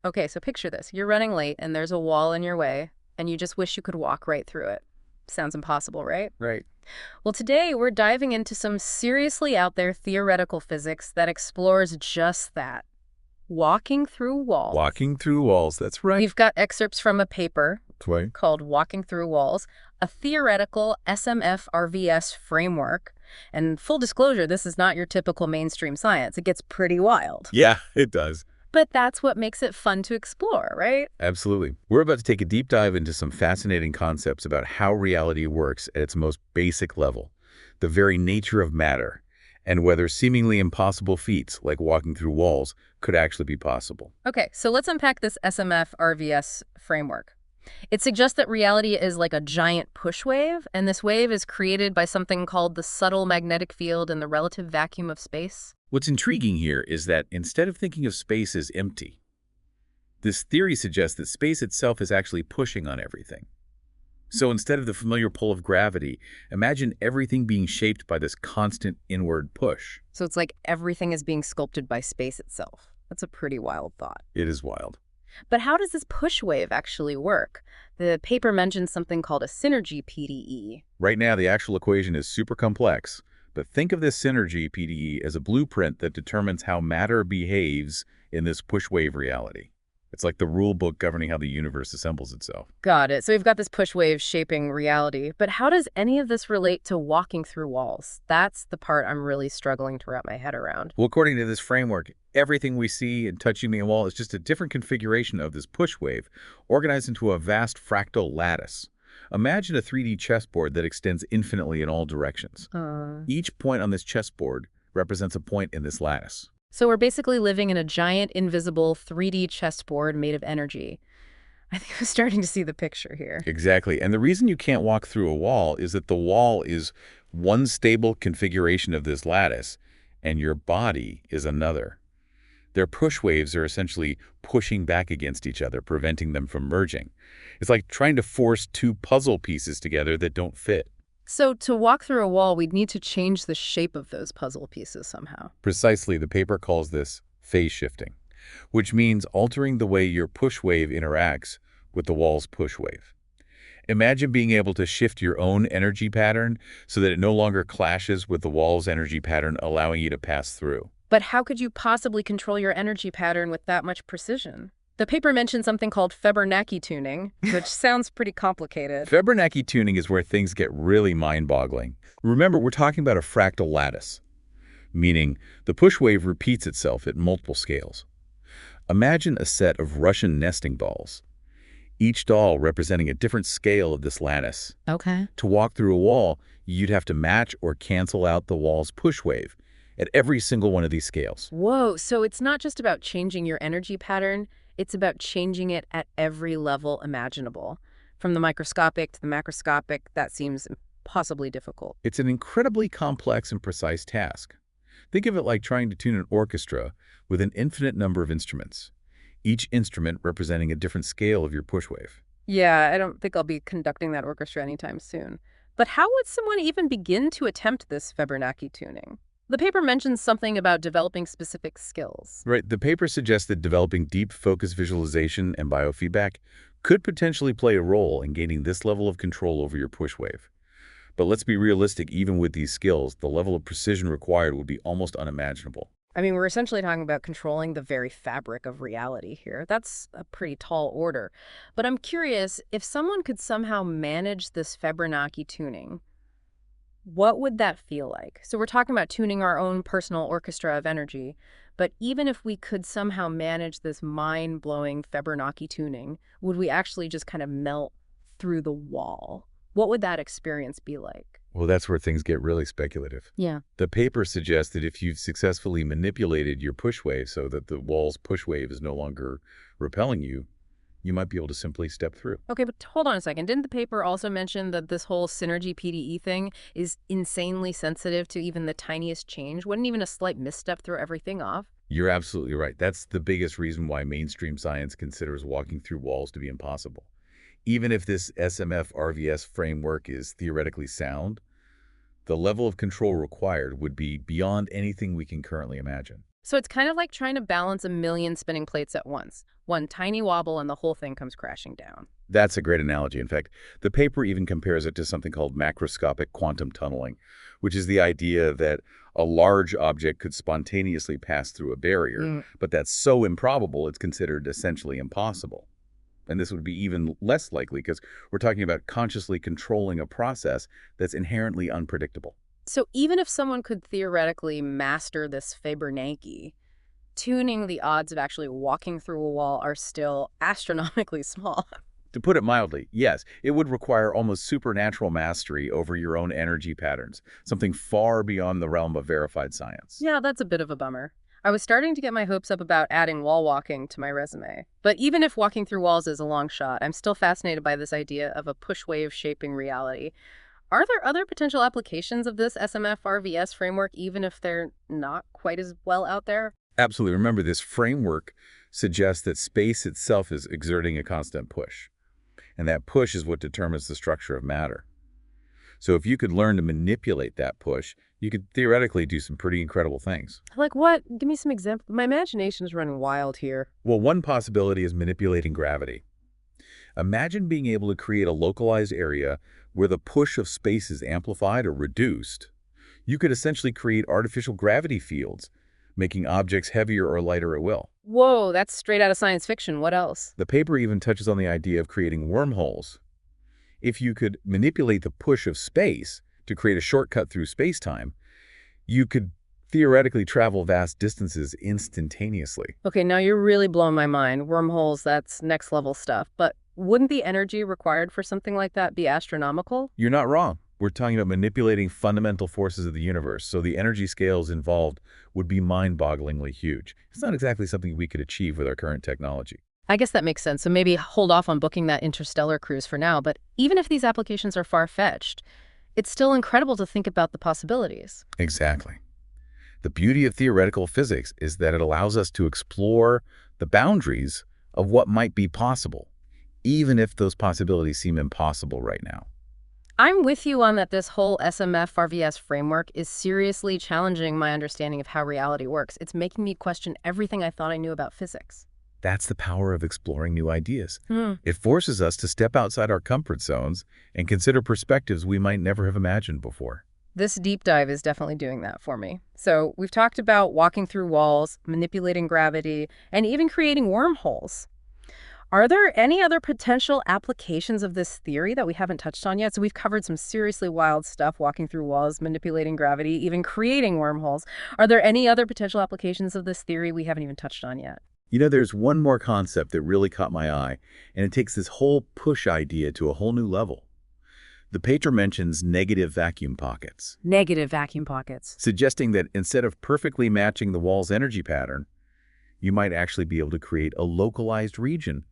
Okay, so picture this. You're running late and there's a wall in your way, and you just wish you could walk right through it. Sounds impossible, right? Right. Well, today we're diving into some seriously out there theoretical physics that explores just that, walking through walls. Walking through walls, that's right. We've got excerpts from a paper That's right. called Walking Through Walls, a theoretical SMF RVS framework. And full disclosure, this is not your typical mainstream science. It gets pretty wild. Yeah, it does. But that's what makes it fun to explore, right? Absolutely. We're about to take a deep dive into some fascinating concepts about how reality works at its most basic level, the very nature of matter, and whether seemingly impossible feats like walking through walls could actually be possible. Okay, so let's unpack this SMF RVS framework. It suggests that reality is like a giant push wave, and this wave is created by something called the subtle magnetic field in the relative vacuum of space. What's intriguing here is that instead of thinking of space as empty, this theory suggests that space itself is actually pushing on everything. So instead of the familiar pull of gravity, imagine everything being shaped by this constant inward push. So it's like everything is being sculpted by space itself. That's a pretty wild thought. It is wild. But how does this push wave actually work? The paper mentions something called a synergy PDE. Right now, the actual equation is super complex, but think of this synergy PDE as a blueprint that determines how matter behaves in this push wave reality. It's like the rule book governing how the universe assembles itself. Got it. So we've got this push wave shaping reality. But how does any of this relate to walking through walls? That's the part I'm really struggling to wrap my head around. Well, according to this framework, everything we see and touching the wall is just a different configuration of this push wave, organized into a vast fractal lattice. Imagine a 3D chessboard that extends infinitely in all directions. Each point on this chessboard represents a point in this lattice. So we're basically living in a giant, invisible 3D chessboard made of energy. I think I'm starting to see the picture here. Exactly. And the reason you can't walk through a wall is that the wall is one stable configuration of this lattice, and your body is another. Their push waves are essentially pushing back against each other, preventing them from merging. It's like trying to force two puzzle pieces together that don't fit. So to walk through a wall, we'd need to change the shape of those puzzle pieces somehow. Precisely, the paper calls this phase shifting, which means altering the way your push wave interacts with the wall's push wave. Imagine being able to shift your own energy pattern so that it no longer clashes with the wall's energy pattern, allowing you to pass through. But how could you possibly control your energy pattern with that much precision? The paper mentioned something called Fibonacci tuning, which sounds pretty complicated. Fibonacci tuning is where things get really mind-boggling. Remember, we're talking about a fractal lattice, meaning the push wave repeats itself at multiple scales. Imagine a set of Russian nesting dolls, each doll representing a different scale of this lattice. Okay. To walk through a wall, you'd have to match or cancel out the wall's push wave at every single one of these scales. Whoa, so it's not just about changing your energy pattern, it's about changing it at every level imaginable. From the microscopic to the macroscopic, that seems impossibly difficult. It's an incredibly complex and precise task. Think of it like trying to tune an orchestra with an infinite number of instruments, each instrument representing a different scale of your push wave. Yeah, I don't think I'll be conducting that orchestra anytime soon. But how would someone even begin to attempt this Fibonacci tuning? The paper mentions something about developing specific skills. Right, the paper suggests that developing deep focus visualization and biofeedback could potentially play a role in gaining this level of control over your push wave. But let's be realistic, even with these skills, the level of precision required would be almost unimaginable. I mean, we're essentially talking about controlling the very fabric of reality here. That's a pretty tall order. But I'm curious, if someone could somehow manage this Fibonacci tuning, what would that feel like? So we're talking about tuning our own personal orchestra of energy, but even if we could somehow manage this mind-blowing Fibonacci tuning, would we actually just kind of melt through the wall? What would that experience be like? Well, that's where things get really speculative. Yeah. The paper suggests that if you've successfully manipulated your push wave so that the wall's push wave is no longer repelling you, you might be able to simply step through. Okay, but hold on a second. Didn't the paper also mention that this whole synergy PDE thing is insanely sensitive to even the tiniest change? Wouldn't even a slight misstep throw everything off? You're absolutely right. That's the biggest reason why mainstream science considers walking through walls to be impossible. Even if this SMF RVS framework is theoretically sound, the level of control required would be beyond anything we can currently imagine. So it's kind of like trying to balance a million spinning plates at once. One tiny wobble and the whole thing comes crashing down. That's a great analogy. In fact, the paper even compares it to something called macroscopic quantum tunneling, which is the idea that a large object could spontaneously pass through a barrier, Mm. but that's so improbable it's considered essentially impossible. And this would be even less likely because we're talking about consciously controlling a process that's inherently unpredictable. So even if someone could theoretically master this Fibonacci, tuning the odds of actually walking through a wall are still astronomically small. To put it mildly, yes, it would require almost supernatural mastery over your own energy patterns, something far beyond the realm of verified science. Yeah, that's a bit of a bummer. I was starting to get my hopes up about adding wall walking to my resume. But even if walking through walls is a long shot, I'm still fascinated by this idea of a push wave shaping reality. Are there other potential applications of this SMF RVS framework, even if they're not quite as well out there? Absolutely. Remember, this framework suggests that space itself is exerting a constant push, and that push is what determines the structure of matter. So if you could learn to manipulate that push, you could theoretically do some pretty incredible things. Like what? Give me some examples. My imagination is running wild here. Well, one possibility is manipulating gravity. Imagine being able to create a localized area where the push of space is amplified or reduced. You could essentially create artificial gravity fields, making objects heavier or lighter at will. Whoa, that's straight out of science fiction. What else? The paper even touches on the idea of creating wormholes. If you could manipulate the push of space to create a shortcut through space-time, you could theoretically travel vast distances instantaneously. Okay, now you're really blowing my mind. Wormholes, that's next level stuff. But wouldn't the energy required for something like that be astronomical? You're not wrong. We're talking about manipulating fundamental forces of the universe, so the energy scales involved would be mind-bogglingly huge. It's not exactly something we could achieve with our current technology. I guess that makes sense. So maybe hold off on booking that interstellar cruise for now. But even if these applications are far-fetched, it's still incredible to think about the possibilities. Exactly. The beauty of theoretical physics is that it allows us to explore the boundaries of what might be possible, even if those possibilities seem impossible right now. I'm with you on that this whole SMF RVS framework is seriously challenging my understanding of how reality works. It's making me question everything I thought I knew about physics. That's the power of exploring new ideas. Hmm. It forces us to step outside our comfort zones and consider perspectives we might never have imagined before. This deep dive is definitely doing that for me. So we've talked about walking through walls, manipulating gravity, and even creating wormholes. Are there any other potential applications of this theory that we haven't touched on yet? So we've covered some seriously wild stuff, walking through walls, manipulating gravity, even creating wormholes. Are there any other potential applications of this theory we haven't even touched on yet? You know, there's one more concept that really caught my eye, and it takes this whole push idea to a whole new level. The paper mentions negative vacuum pockets, Negative vacuum pockets. suggesting that instead of perfectly matching the wall's energy pattern, you might actually be able to create a localized region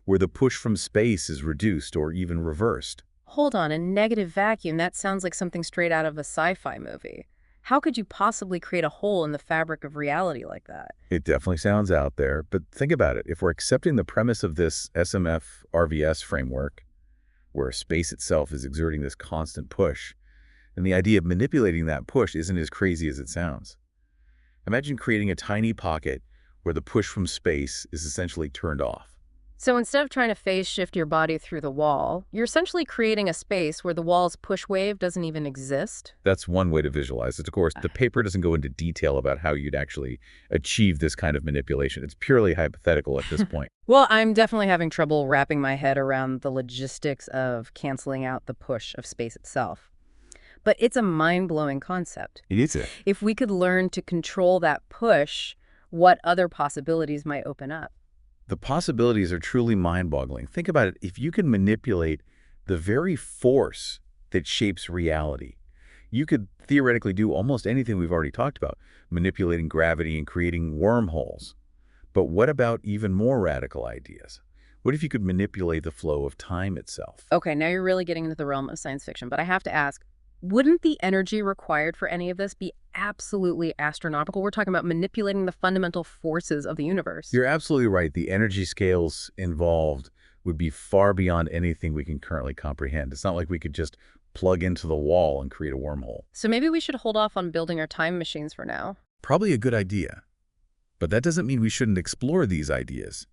where the push from space is reduced or even reversed. Hold on, a negative vacuum? That sounds like something straight out of a sci-fi movie. How could you possibly create a hole in the fabric of reality like that? It definitely sounds out there, but think about it. If we're accepting the premise of this SMF RVS framework, where space itself is exerting this constant push, then the idea of manipulating that push isn't as crazy as it sounds. Imagine creating a tiny pocket where the push from space is essentially turned off. So instead of trying to phase shift your body through the wall, you're essentially creating a space where the wall's push wave doesn't even exist? That's one way to visualize it. Of course, the paper doesn't go into detail about how you'd actually achieve this kind of manipulation. It's purely hypothetical at this point. Well, I'm definitely having trouble wrapping my head around the logistics of canceling out the push of space itself. But it's a mind-blowing concept. It is it. If we could learn to control that push, what other possibilities might open up? The possibilities are truly mind-boggling. Think about it. If you can manipulate the very force that shapes reality, you could theoretically do almost anything we've already talked about, manipulating gravity and creating wormholes. But what about even more radical ideas? What if you could manipulate the flow of time itself? Okay, now you're really getting into the realm of science fiction, but I have to ask, wouldn't the energy required for any of this be absolutely astronomical? We're talking about manipulating the fundamental forces of the universe. You're absolutely right. The energy scales involved would be far beyond anything we can currently comprehend. It's not like we could just plug into the wall and create a wormhole. So maybe we should hold off on building our time machines for now. Probably a good idea. But that doesn't mean we shouldn't explore these ideas.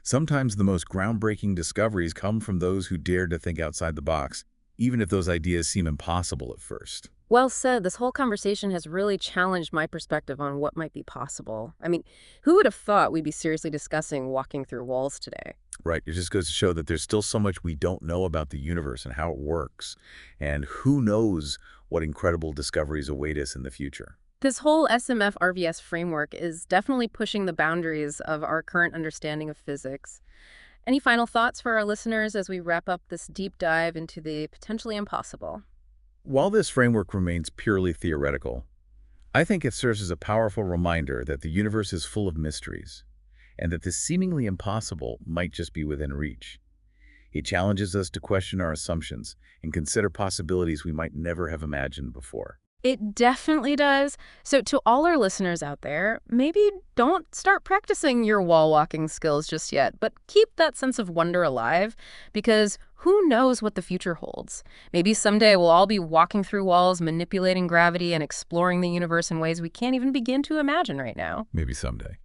Sometimes the most groundbreaking discoveries come from those who dare to think outside the box, even if those ideas seem impossible at first. Well said. This whole conversation has really challenged my perspective on what might be possible. I mean, who would have thought we'd be seriously discussing walking through walls today? Right. It just goes to show that there's still so much we don't know about the universe and how it works. And who knows what incredible discoveries await us in the future. This whole SMF RVS framework is definitely pushing the boundaries of our current understanding of physics. Any final thoughts for our listeners as we wrap up this deep dive into the potentially impossible? While this framework remains purely theoretical, I think it serves as a powerful reminder that the universe is full of mysteries, and that the seemingly impossible might just be within reach. It challenges us to question our assumptions and consider possibilities we might never have imagined before. It definitely does. So to all our listeners out there, maybe don't start practicing your wall walking skills just yet, but keep that sense of wonder alive because who knows what the future holds. Maybe someday we'll all be walking through walls, manipulating gravity, and exploring the universe in ways we can't even begin to imagine right now. Maybe someday.